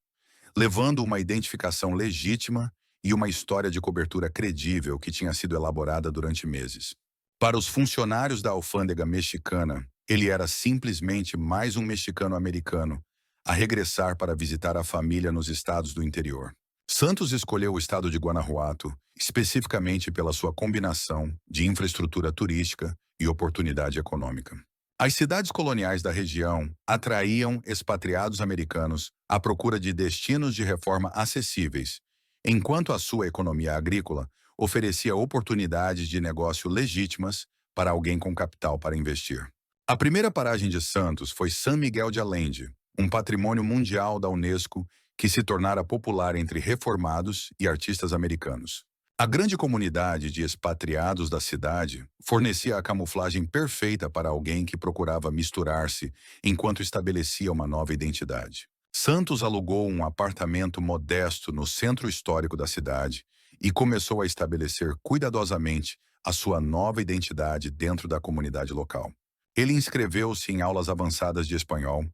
levando uma identificação legítima e uma história de cobertura credível que tinha sido elaborada durante meses. Para os funcionários da alfândega mexicana, ele era simplesmente mais um mexicano-americano a regressar para visitar a família nos estados do interior. Santos escolheu o estado de Guanajuato especificamente pela sua combinação de infraestrutura turística e oportunidade econômica. As cidades coloniais da região atraíam expatriados americanos à procura de destinos de reforma acessíveis, enquanto a sua economia agrícola oferecia oportunidades de negócio legítimas para alguém com capital para investir. A primeira paragem de Santos foi San Miguel de Allende, um patrimônio mundial da Unesco que se tornara popular entre reformados e artistas americanos. A grande comunidade de expatriados da cidade fornecia a camuflagem perfeita para alguém que procurava misturar-se enquanto estabelecia uma nova identidade. Santos alugou um apartamento modesto no centro histórico da cidade e começou a estabelecer cuidadosamente a sua nova identidade dentro da comunidade local. Ele inscreveu-se em aulas avançadas de espanhol,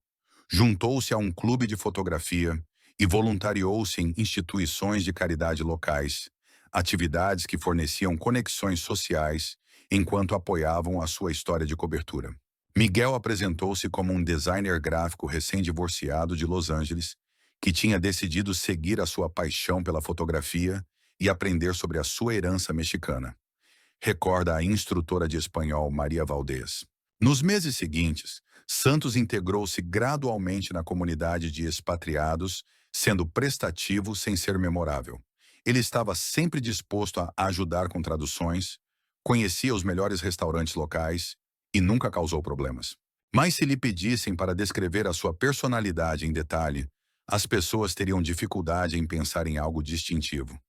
juntou-se a um clube de fotografia e voluntariou-se em instituições de caridade locais, atividades que forneciam conexões sociais enquanto apoiavam a sua história de cobertura. Miguel apresentou-se como um designer gráfico recém-divorciado de Los Angeles, que tinha decidido seguir a sua paixão pela fotografia e aprender sobre a sua herança mexicana, recorda a instrutora de espanhol Maria Valdez. Nos meses seguintes, Santos integrou-se gradualmente na comunidade de expatriados, sendo prestativo sem ser memorável. Ele estava sempre disposto a ajudar com traduções, conhecia os melhores restaurantes locais e nunca causou problemas. Mas se lhe pedissem para descrever a sua personalidade em detalhe, as pessoas teriam dificuldade em pensar em algo distintivo.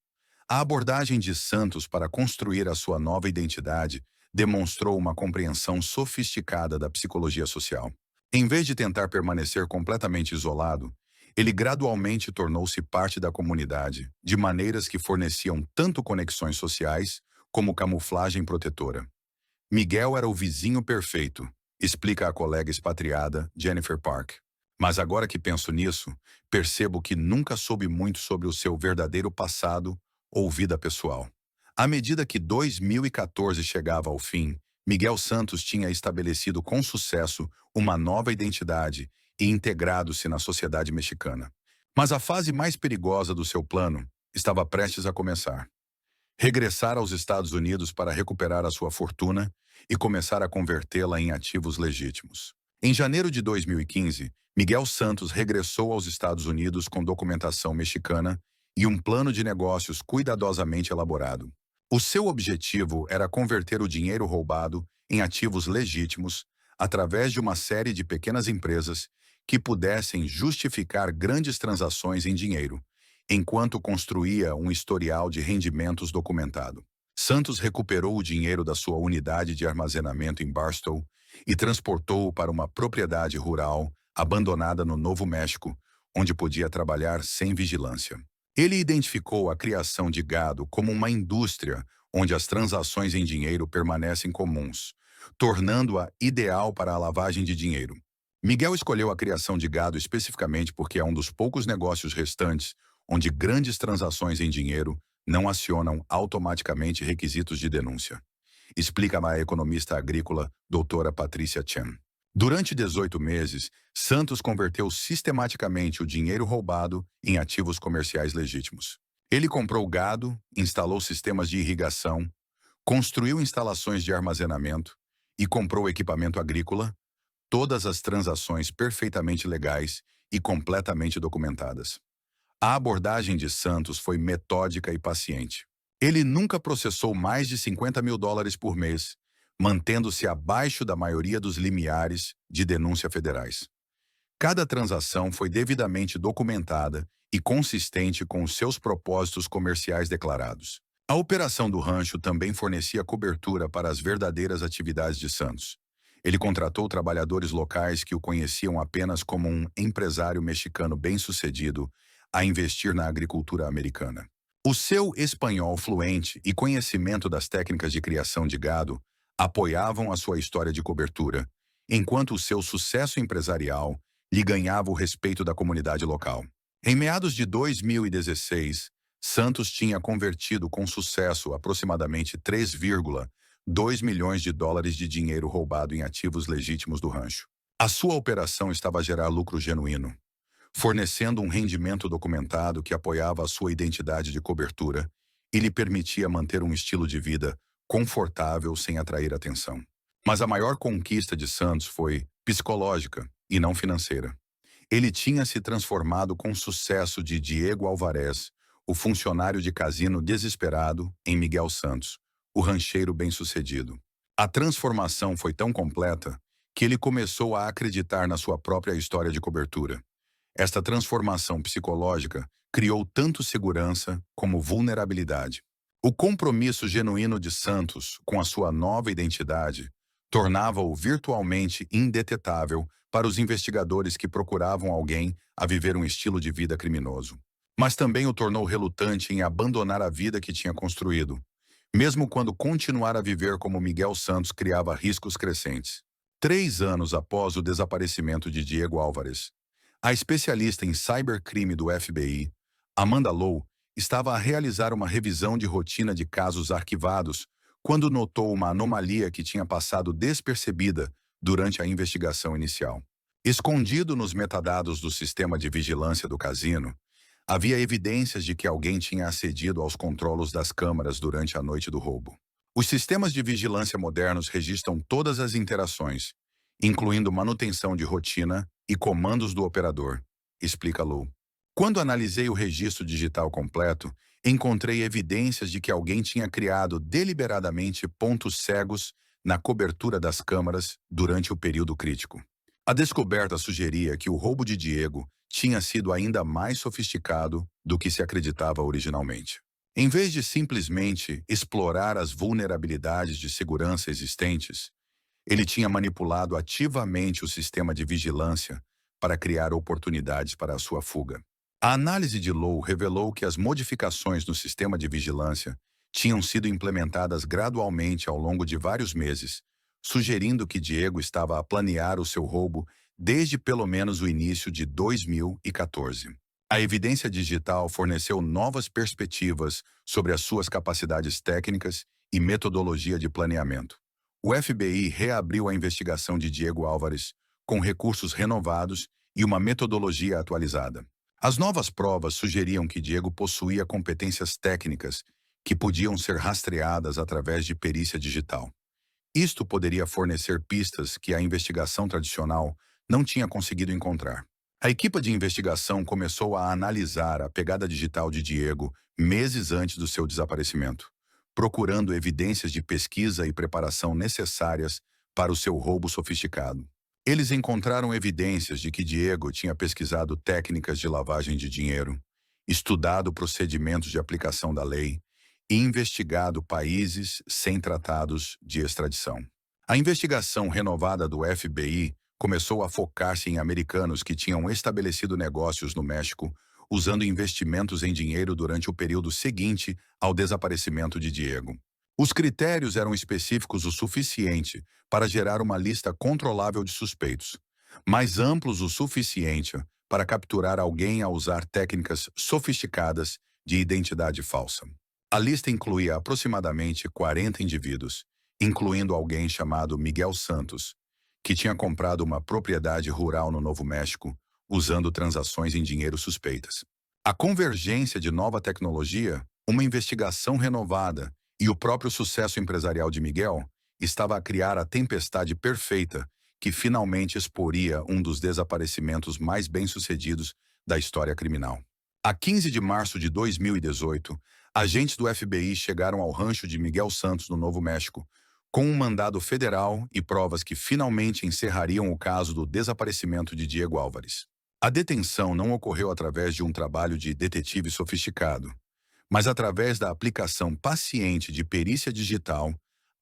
A abordagem de Santos para construir a sua nova identidade demonstrou uma compreensão sofisticada da psicologia social. Em vez de tentar permanecer completamente isolado, ele gradualmente tornou-se parte da comunidade, de maneiras que forneciam tanto conexões sociais como camuflagem protetora. Miguel era o vizinho perfeito, explica a colega expatriada Jennifer Park. Mas agora que penso nisso, percebo que nunca soube muito sobre o seu verdadeiro passado ou vida pessoal. À medida que 2014 chegava ao fim, Miguel Santos tinha estabelecido com sucesso uma nova identidade e integrado-se na sociedade mexicana. Mas a fase mais perigosa do seu plano estava prestes a começar. Regressar aos Estados Unidos para recuperar a sua fortuna e começar a convertê-la em ativos legítimos. Em janeiro de 2015, Miguel Santos regressou aos Estados Unidos com documentação mexicana e um plano de negócios cuidadosamente elaborado. O seu objetivo era converter o dinheiro roubado em ativos legítimos através de uma série de pequenas empresas que pudessem justificar grandes transações em dinheiro, enquanto construía um historial de rendimentos documentado. Santos recuperou o dinheiro da sua unidade de armazenamento em Barstow e transportou-o para uma propriedade rural abandonada no Novo México, onde podia trabalhar sem vigilância. Ele identificou a criação de gado como uma indústria onde as transações em dinheiro permanecem comuns, tornando-a ideal para a lavagem de dinheiro. Miguel escolheu a criação de gado especificamente porque é um dos poucos negócios restantes onde grandes transações em dinheiro não acionam automaticamente requisitos de denúncia, explica a economista agrícola doutora Patrícia Chen. Durante 18 meses, Santos converteu sistematicamente o dinheiro roubado em ativos comerciais legítimos. Ele comprou gado, instalou sistemas de irrigação, construiu instalações de armazenamento e comprou equipamento agrícola, todas as transações perfeitamente legais e completamente documentadas. A abordagem de Santos foi metódica e paciente. Ele nunca processou mais de $50 mil por mês, mantendo-se abaixo da maioria dos limiares de denúncia federais. Cada transação foi devidamente documentada e consistente com os seus propósitos comerciais declarados. A operação do rancho também fornecia cobertura para as verdadeiras atividades de Santos. Ele contratou trabalhadores locais que o conheciam apenas como um empresário mexicano bem-sucedido a investir na agricultura americana. O seu espanhol fluente e conhecimento das técnicas de criação de gado apoiavam a sua história de cobertura, enquanto o seu sucesso empresarial lhe ganhava o respeito da comunidade local. Em meados de 2016, Santos tinha convertido com sucesso aproximadamente $3,2 milhões de dinheiro roubado em ativos legítimos do rancho. A sua operação estava a gerar lucro genuíno, fornecendo um rendimento documentado que apoiava a sua identidade de cobertura e lhe permitia manter um estilo de vida confortável sem atrair atenção. Mas a maior conquista de Santos foi psicológica e não financeira. Ele tinha se transformado com sucesso de Diego Alvarez, o funcionário de cassino desesperado, em Miguel Santos, o rancheiro bem-sucedido. A transformação foi tão completa que ele começou a acreditar na sua própria história de cobertura. Esta transformação psicológica criou tanto segurança como vulnerabilidade. O compromisso genuíno de Santos com a sua nova identidade tornava-o virtualmente indetetável para os investigadores que procuravam alguém a viver um estilo de vida criminoso. Mas também o tornou relutante em abandonar a vida que tinha construído, mesmo quando continuar a viver como Miguel Santos criava riscos crescentes. 3 anos após o desaparecimento de Diego Álvares, a especialista em cybercrime do FBI, Amanda Lowe, estava a realizar uma revisão de rotina de casos arquivados quando notou uma anomalia que tinha passado despercebida durante a investigação inicial. Escondido nos metadados do sistema de vigilância do cassino, havia evidências de que alguém tinha acedido aos controlos das câmaras durante a noite do roubo. Os sistemas de vigilância modernos registram todas as interações, incluindo manutenção de rotina e comandos do operador, explica Lowe. Quando analisei o registro digital completo, encontrei evidências de que alguém tinha criado deliberadamente pontos cegos na cobertura das câmaras durante o período crítico. A descoberta sugeria que o roubo de Diego tinha sido ainda mais sofisticado do que se acreditava originalmente. Em vez de simplesmente explorar as vulnerabilidades de segurança existentes, ele tinha manipulado ativamente o sistema de vigilância para criar oportunidades para a sua fuga. A análise de Lowe revelou que as modificações no sistema de vigilância tinham sido implementadas gradualmente ao longo de vários meses, sugerindo que Diego estava a planear o seu roubo desde pelo menos o início de 2014. A evidência digital forneceu novas perspectivas sobre as suas capacidades técnicas e metodologia de planeamento. O FBI reabriu a investigação de Diego Álvares com recursos renovados e uma metodologia atualizada. As novas provas sugeriam que Diego possuía competências técnicas que podiam ser rastreadas através de perícia digital. Isto poderia fornecer pistas que a investigação tradicional não tinha conseguido encontrar. A equipe de investigação começou a analisar a pegada digital de Diego meses antes do seu desaparecimento, procurando evidências de pesquisa e preparação necessárias para o seu roubo sofisticado. Eles encontraram evidências de que Diego tinha pesquisado técnicas de lavagem de dinheiro, estudado procedimentos de aplicação da lei e investigado países sem tratados de extradição. A investigação renovada do FBI começou a focar-se em americanos que tinham estabelecido negócios no México, usando investimentos em dinheiro durante o período seguinte ao desaparecimento de Diego. Os critérios eram específicos o suficiente para gerar uma lista controlável de suspeitos, mas amplos o suficiente para capturar alguém a usar técnicas sofisticadas de identidade falsa. A lista incluía aproximadamente 40 indivíduos, incluindo alguém chamado Miguel Santos, que tinha comprado uma propriedade rural no Novo México, usando transações em dinheiro suspeitas. A convergência de nova tecnologia, uma investigação renovada e o próprio sucesso empresarial de Miguel estava a criar a tempestade perfeita que finalmente exporia um dos desaparecimentos mais bem-sucedidos da história criminal. A 15 de março de 2018, agentes do FBI chegaram ao rancho de Miguel Santos, no Novo México, com um mandado federal e provas que finalmente encerrariam o caso do desaparecimento de Diego Álvares. A detenção não ocorreu através de um trabalho de detetive sofisticado, mas através da aplicação paciente de perícia digital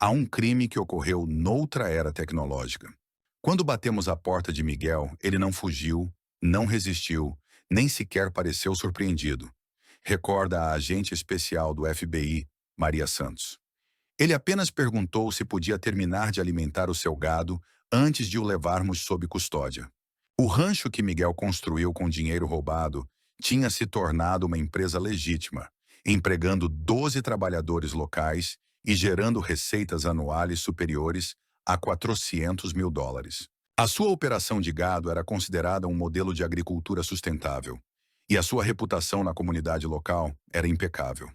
a um crime que ocorreu noutra era tecnológica. Quando batemos a porta de Miguel, ele não fugiu, não resistiu, nem sequer pareceu surpreendido, recorda a agente especial do FBI, Maria Santos. Ele apenas perguntou se podia terminar de alimentar o seu gado antes de o levarmos sob custódia. O rancho que Miguel construiu com dinheiro roubado tinha se tornado uma empresa legítima, empregando 12 trabalhadores locais e gerando receitas anuais superiores a $400 mil. A sua operação de gado era considerada um modelo de agricultura sustentável, e a sua reputação na comunidade local era impecável.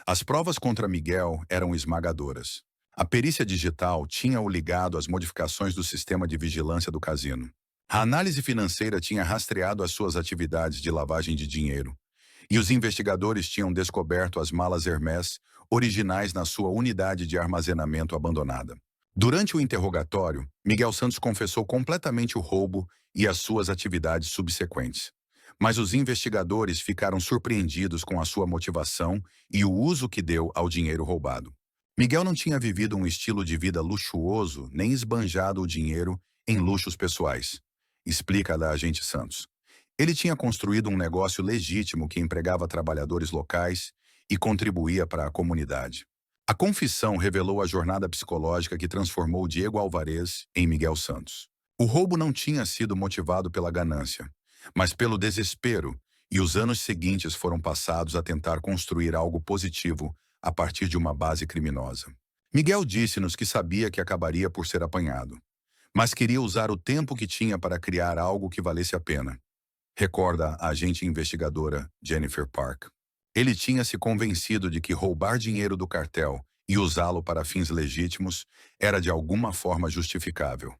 As provas contra Miguel eram esmagadoras. A perícia digital tinha-o ligado às modificações do sistema de vigilância do cassino. A análise financeira tinha rastreado as suas atividades de lavagem de dinheiro, e os investigadores tinham descoberto as malas Hermès originais na sua unidade de armazenamento abandonada. Durante o interrogatório, Miguel Santos confessou completamente o roubo e as suas atividades subsequentes. Mas os investigadores ficaram surpreendidos com a sua motivação e o uso que deu ao dinheiro roubado. Miguel não tinha vivido um estilo de vida luxuoso nem esbanjado o dinheiro em luxos pessoais, explica a agente Santos. Ele tinha construído um negócio legítimo que empregava trabalhadores locais e contribuía para a comunidade. A confissão revelou a jornada psicológica que transformou Diego Álvares em Miguel Santos. O roubo não tinha sido motivado pela ganância, mas pelo desespero, e os anos seguintes foram passados a tentar construir algo positivo a partir de uma base criminosa. Miguel disse-nos que sabia que acabaria por ser apanhado, mas queria usar o tempo que tinha para criar algo que valesse a pena, recorda a agente investigadora Jennifer Park. Ele tinha se convencido de que roubar dinheiro do cartel e usá-lo para fins legítimos era de alguma forma justificável.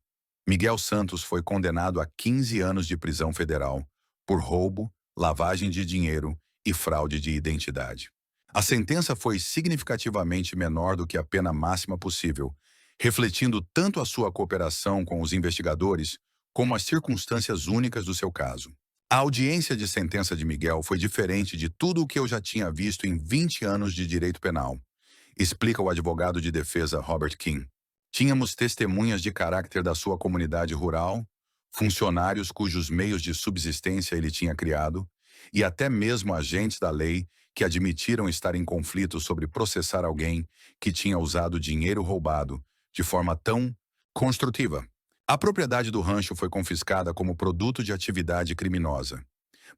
Miguel Santos foi condenado a 15 anos de prisão federal por roubo, lavagem de dinheiro e fraude de identidade. A sentença foi significativamente menor do que a pena máxima possível, refletindo tanto a sua cooperação com os investigadores como as circunstâncias únicas do seu caso. A audiência de sentença de Miguel foi diferente de tudo o que eu já tinha visto em 20 anos de direito penal, explica o advogado de defesa Robert King. Tínhamos testemunhas de caráter da sua comunidade rural, funcionários cujos meios de subsistência ele tinha criado, e até mesmo agentes da lei que admitiram estar em conflito sobre processar alguém que tinha usado dinheiro roubado de forma tão construtiva. A propriedade do rancho foi confiscada como produto de atividade criminosa,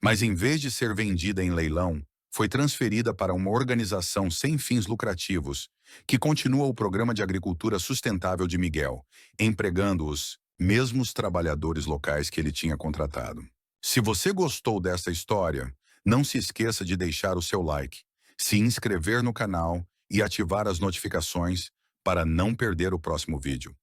mas em vez de ser vendida em leilão, foi transferida para uma organização sem fins lucrativos que continua o programa de agricultura sustentável de Miguel, empregando os mesmos trabalhadores locais que ele tinha contratado. Se você gostou dessa história, não se esqueça de deixar o seu like, se inscrever no canal e ativar as notificações para não perder o próximo vídeo.